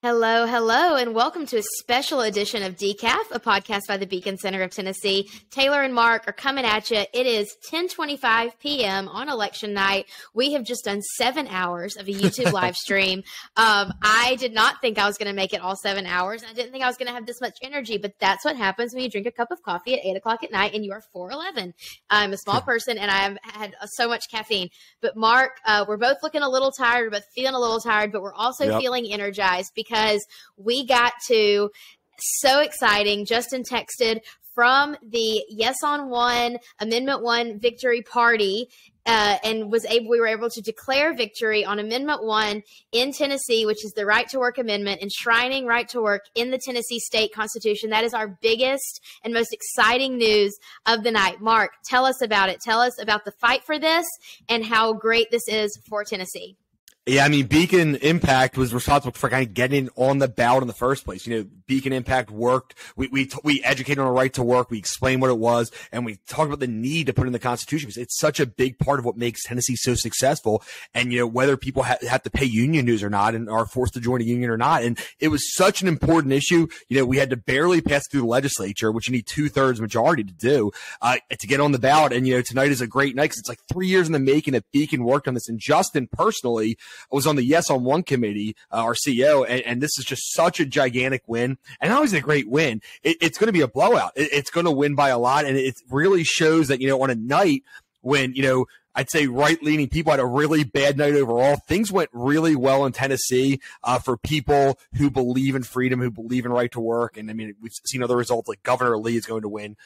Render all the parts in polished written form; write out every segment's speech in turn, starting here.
Hello, hello, and welcome to a special edition of Decaf, a podcast by the Beacon Center of Tennessee. Taylor and Mark are coming at you. It is 10:25 p.m. on election night. We have just done 7 hours of a YouTube live stream. I did not think I was going to make it all 7 hours. I didn't think I was going to have this much energy, but that's what happens when you drink a cup of coffee at 8 o'clock at night and you are 4'11". I'm a small person and I've had so much caffeine. But Mark, we're both looking a little tired, but feeling a little tired, but we're also feeling energized because we got to, so exciting, Justin texted from the Yes on One, Amendment 1 victory party and we were able to declare victory on Amendment 1 in Tennessee, which is the right to work amendment, enshrining right to work in the Tennessee state constitution. That is our biggest and most exciting news of the night. Mark, tell us about it. Tell us about the fight for this and how great this is for Tennessee. Yeah, I mean, Beacon Impact was responsible for kind of getting on the ballot in the first place. You know, Beacon Impact worked. We educated on the right to work. We explained what it was, and we talked about the need to put it in the Constitution because it's such a big part of what makes Tennessee so successful. And, you know, whether people have to pay union dues or not and are forced to join a union or not. And it was such an important issue. You know, we had to barely pass through the legislature, which you need 2/3 majority to do, to get on the ballot. And, you know, tonight is a great night because it's like 3 years in the making that Beacon worked on this. And Justin personally was on the Yes on One committee, our CEO, and this is just such a gigantic win. And not only is it a great win, it's going to be a blowout. It's going to win by a lot, and it really shows that, you know, on a night when, you know, I'd say right-leaning people had a really bad night overall. Things went really well in Tennessee for people who believe in freedom, who believe in right to work. And I mean, we've seen other results like Governor Lee is going to win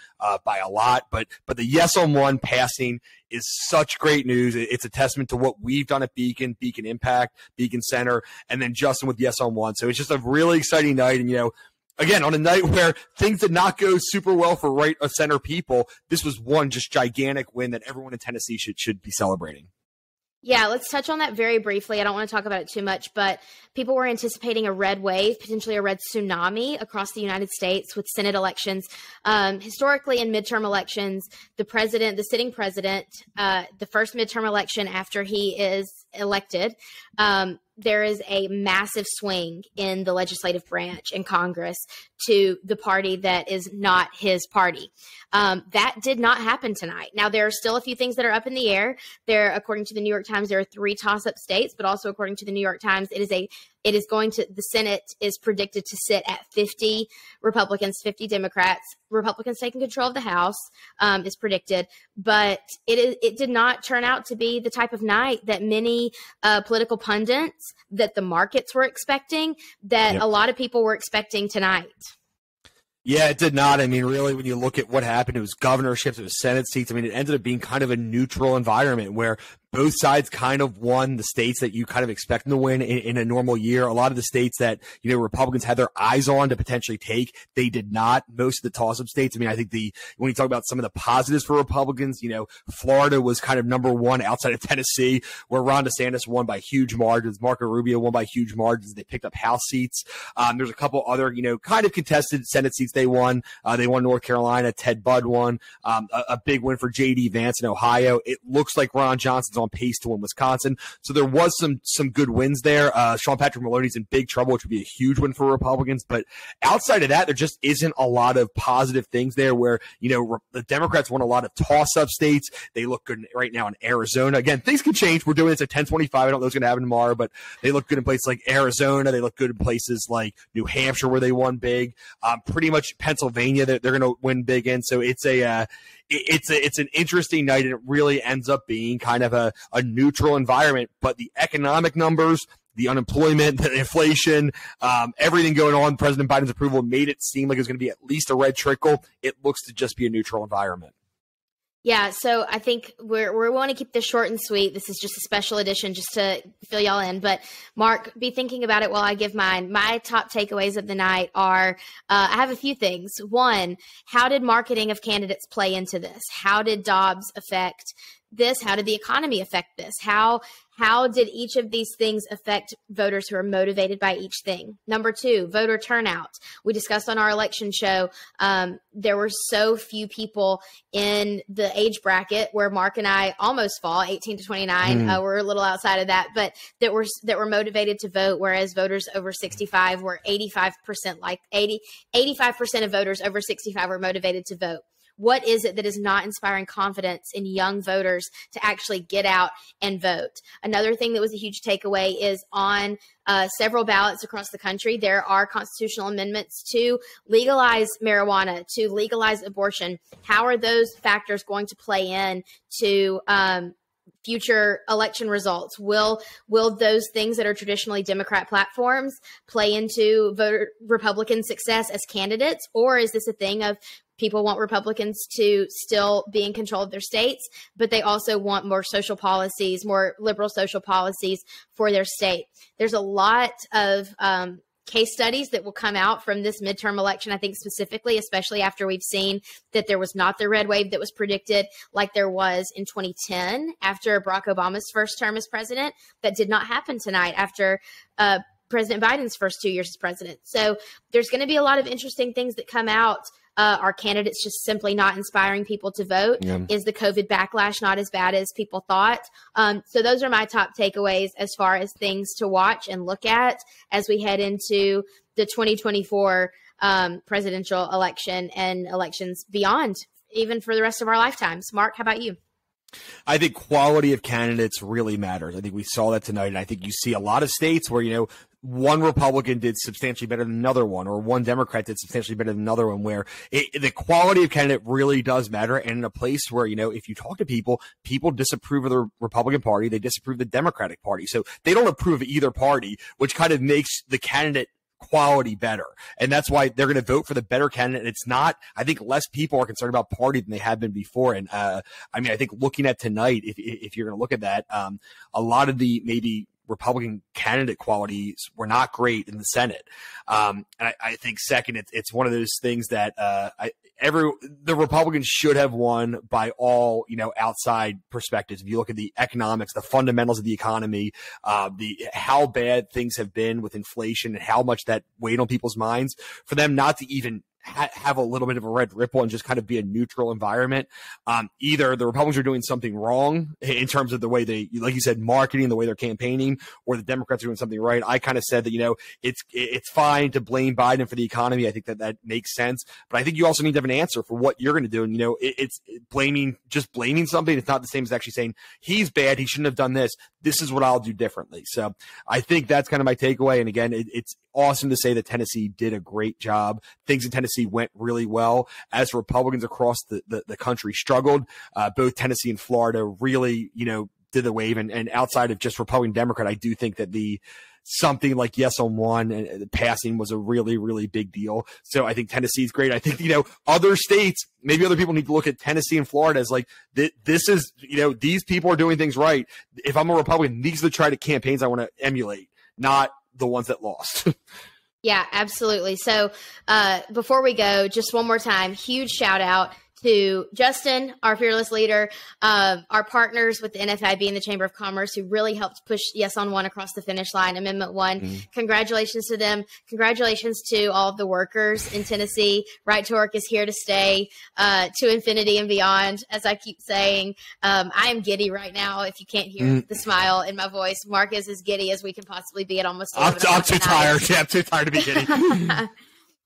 by a lot. But the Yes on One passing is such great news. It's a testament to what we've done at Beacon Impact, Beacon Center, and then Justin with Yes on One. So it's just a really exciting night. And, you know, again, on a night where things did not go super well for right of center people, this was one just gigantic win that everyone in Tennessee should be celebrating. Yeah, let's touch on that very briefly. I don't want to talk about it too much, but people were anticipating a red wave, potentially a red tsunami across the United States with Senate elections. Historically, in midterm elections, the sitting president, the first midterm election after he is elected, there is a massive swing in the legislative branch in Congress to the party that is not his party. That did not happen tonight. Now, there are still a few things that are up in the air. According to the New York Times, there are 3 toss-up states, but also according to the New York Times, the Senate is predicted to sit at 50 Republicans, 50 Democrats. Republicans taking control of the House is predicted, but it did not turn out to be the type of night that many political pundits, that the markets were expecting, that a lot of people were expecting tonight. Yeah, it did not. I mean, really, when you look at what happened, it was governorships, it was Senate seats. I mean, it ended up being kind of a neutral environment where both sides kind of won the states that you kind of expect them to win in a normal year. A lot of the states that, you know, Republicans had their eyes on to potentially take, they did not. Most of the toss-up states, I mean, I think when you talk about some of the positives for Republicans, you know, Florida was kind of number one outside of Tennessee, where Ron DeSantis won by huge margins. Marco Rubio won by huge margins. They picked up House seats. There's a couple other, you know, kind of contested Senate seats they won. They won North Carolina. Ted Budd won. A big win for J.D. Vance in Ohio. It looks like Ron Johnson's on pace to win Wisconsin. So there was some good wins there. Sean Patrick Maloney's in big trouble, which would be a huge win for Republicans. But outside of that, there just isn't a lot of positive things there where, you know, the Democrats won a lot of toss-up states. They look good right now in Arizona. Again, things can change. We're doing this at 10:25. I don't know what's going to happen tomorrow, but they look good in places like Arizona. They look good in places like New Hampshire where they won big. Pretty much Pennsylvania they're going to win big in. So it's an interesting night, and it really ends up being kind of a neutral environment. But the economic numbers, the unemployment, the inflation, everything going on, President Biden's approval made it seem like it was going to be at least a red trickle. It looks to just be a neutral environment. Yeah, so I think we want to keep this short and sweet. This is just a special edition just to fill y'all in. But Mark, be thinking about it while I give mine. My top takeaways of the night are, I have a few things. One, how did marketing of candidates play into this? How did Dobbs affect this? How did the economy affect this? How did each of these things affect voters who are motivated by each thing? Number two, voter turnout. We discussed on our election show, there were so few people in the age bracket where Mark and I almost fall, 18 to 29. We're a little outside of that, but that were motivated to vote, whereas voters over 65 were 85%, 85% of voters over 65 were motivated to vote. What is it that is not inspiring confidence in young voters to actually get out and vote? Another thing that was a huge takeaway is on several ballots across the country, there are constitutional amendments to legalize marijuana, to legalize abortion. How are those factors going to play in to future election results? Will those things that are traditionally Democrat platforms play into Republican success as candidates? Or is this a thing of people want Republicans to still be in control of their states, but they also want more social policies, more liberal social policies for their state? There's a lot of case studies that will come out from this midterm election, I think specifically, especially after we've seen that there was not the red wave that was predicted like there was in 2010 after Barack Obama's first term as president. That did not happen tonight after President Biden's first 2 years as president. So there's going to be a lot of interesting things that come out. Are candidates just simply not inspiring people to vote? Yeah. Is the COVID backlash not as bad as people thought? So those are my top takeaways as far as things to watch and look at as we head into the 2024 presidential election and elections beyond, even for the rest of our lifetimes. Mark, how about you? I think quality of candidates really matters. I think we saw that tonight. And I think you see a lot of states where, one Republican did substantially better than another one, or one Democrat did substantially better than another one, where the quality of candidate really does matter. And in a place where, if you talk to people disapprove of the Republican Party, they disapprove of the Democratic Party. So they don't approve of either party, which kind of makes the candidate quality better. And that's why they're going to vote for the better candidate. And it's not, I think less people are concerned about party than they have been before. And, I think looking at tonight, if you're going to look at that, a lot of the maybe Republican candidate qualities were not great in the Senate. And I think second, it's one of those things that, the Republicans should have won by all, outside perspectives. If you look at the economics, the fundamentals of the economy, how bad things have been with inflation and how much that weighed on people's minds, for them not to even have a little bit of a red ripple and just kind of be a neutral environment. Either the Republicans are doing something wrong in terms of the way they, like you said, marketing, the way they're campaigning, or the Democrats are doing something right. I kind of said that, it's fine to blame Biden for the economy. I think that makes sense, but I think you also need to have an answer for what you're going to do. And, it's blaming something. It's not the same as actually saying he's bad, he shouldn't have done this. This is what I'll do differently. So I think that's kind of my takeaway. And again, it's awesome to say that Tennessee did a great job. Things in Tennessee went really well as Republicans across the country struggled. Both Tennessee and Florida really, did the wave. And outside of just Republican Democrat, I do think that something like yes on one and passing was a really, really big deal. So I think Tennessee's great. I think, other states, maybe other people need to look at Tennessee and Florida as like, this is, these people are doing things right. If I'm a Republican, these are the try to campaigns I want to emulate, not the ones that lost. Yeah, absolutely. So before we go, just one more time, huge shout out to Justin, our fearless leader, our partners with the NFIB and the Chamber of Commerce who really helped push Yes on One across the finish line, Amendment 1. Congratulations to them. Congratulations to all of the workers in Tennessee. Right to Work is here to stay, to infinity and beyond. As I keep saying, I am giddy right now. If you can't hear the smile in my voice, Mark is as giddy as we can possibly be at almost 11 I'm too tired. Yeah, I'm too tired to be giddy.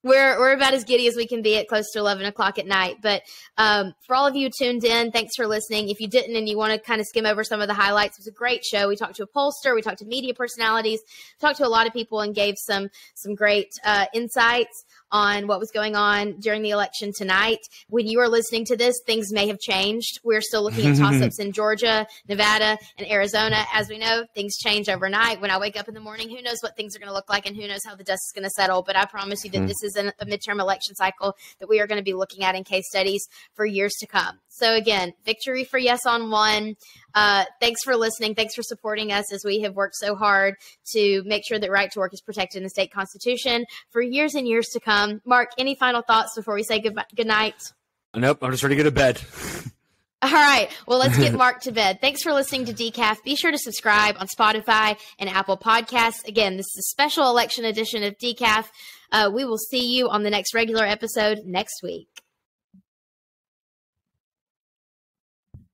We're about as giddy as we can be at close to 11 o'clock at night. But for all of you tuned in, thanks for listening. If you didn't and you want to kind of skim over some of the highlights, it was a great show. We talked to a pollster. We talked to media personalities. Talked to a lot of people and gave some great insights on what was going on during the election tonight. When you are listening to this, things may have changed. We're still looking at toss-ups in Georgia, Nevada, and Arizona. As we know, things change overnight. When I wake up in the morning, who knows what things are going to look like and who knows how the dust is going to settle. But I promise you that this is a midterm election cycle that we are going to be looking at in case studies for years to come. So again, victory for Yes on One. Thanks for listening. Thanks for supporting us as we have worked so hard to make sure that right to work is protected in the state constitution for years and years to come. Mark, any final thoughts before we say good night? Nope. I'm just ready to go to bed. All right. Well, let's get Mark to bed. Thanks for listening to Decaf. Be sure to subscribe on Spotify and Apple Podcasts. Again, this is a special election edition of Decaf. We will see you on the next regular episode next week.